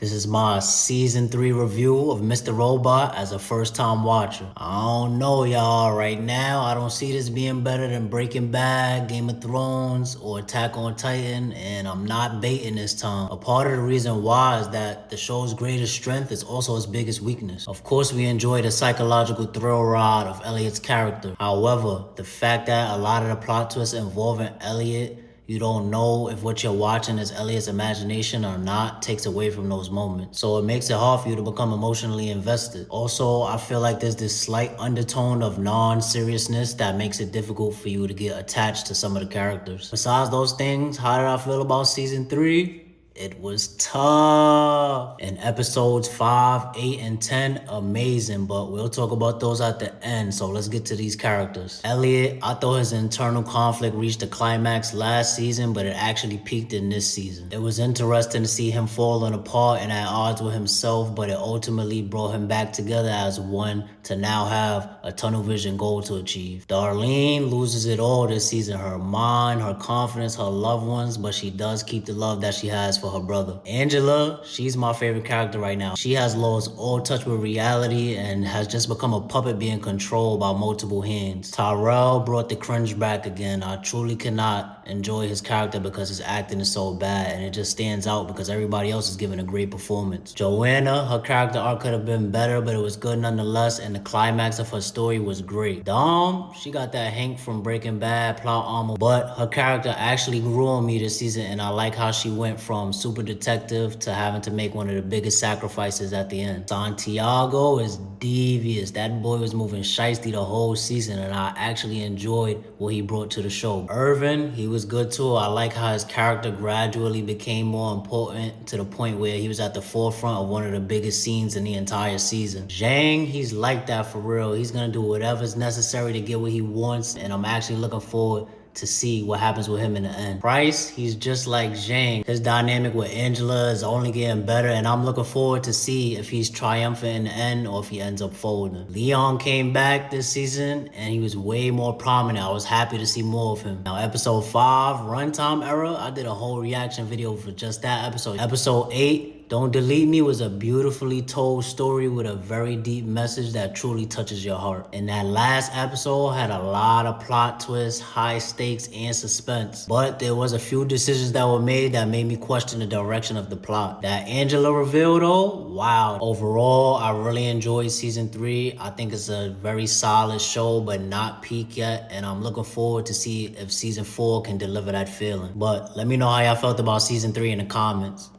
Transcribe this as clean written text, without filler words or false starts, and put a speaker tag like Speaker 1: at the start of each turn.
Speaker 1: This is my season 3 review of Mr. Robot as a first time watcher. I don't know y'all, right now I don't see this being better than Breaking Bad, Game of Thrones, or Attack on Titan, and I'm not baiting this time. A part of the reason why is that the show's greatest strength is also its biggest weakness. Of course we enjoy the psychological thrill ride of Elliot's character. However, the fact that a lot of the plot twists involving Elliot, you don't know if what you're watching is Elliot's imagination or not, takes away from those moments. So it makes it hard for you to become emotionally invested. Also, I feel like there's this slight undertone of non-seriousness that makes it difficult for you to get attached to some of the characters. Besides those things, how did I feel about season 3? It was tough. In episodes 5, 8, and 10, amazing, but we'll talk about those at the end, so let's get to these characters. Elliot, I thought his internal conflict reached a climax last season, but it actually peaked in this season. It was interesting to see him falling apart and at odds with himself, but it ultimately brought him back together as one to now have a tunnel vision goal to achieve. Darlene loses it all this season, her mind, her confidence, her loved ones, but she does keep the love that she has for her brother. Angela, she's my favorite character right now. She has lost all touch with reality and has just become a puppet being controlled by multiple hands. Tyrell brought the cringe back again. I truly cannot enjoy his character because his acting is so bad, and it just stands out because everybody else is giving a great performance. Joanna, her character arc could have been better, but it was good nonetheless, and the climax of her story was great. Dom, she got that Hank from Breaking Bad plot armor, but her character actually grew on me this season, and I like how she went from super detective to having to make one of the biggest sacrifices at the end. Santiago is devious. That boy was moving shiesty the whole season, and I actually enjoyed what he brought to the show. Irvin, he was good too. I like how his character gradually became more important to the point where he was at the forefront of one of the biggest scenes in the entire season. Zhang, he's like that for real. He's gonna do whatever's necessary to get what he wants, and I'm actually looking forward to see what happens with him in the end. Bryce, he's just like Zhang. His dynamic with Angela is only getting better, and I'm looking forward to see if he's triumphant in the end or if he ends up folding. Leon came back this season, and he was way more prominent. I was happy to see more of him. Now, episode 5, Runtime Era, I did a whole reaction video for just that episode. Episode 8, Don't Delete Me, was a beautifully told story with a very deep message that truly touches your heart. And that last episode had a lot of plot twists, high stakes, and suspense. But there was a few decisions that were made that made me question the direction of the plot. That Angela reveal though, wow. Overall, I really enjoyed season 3. I think it's a very solid show, but not peak yet. And I'm looking forward to see if season 4 can deliver that feeling. But let me know how y'all felt about season 3 in the comments.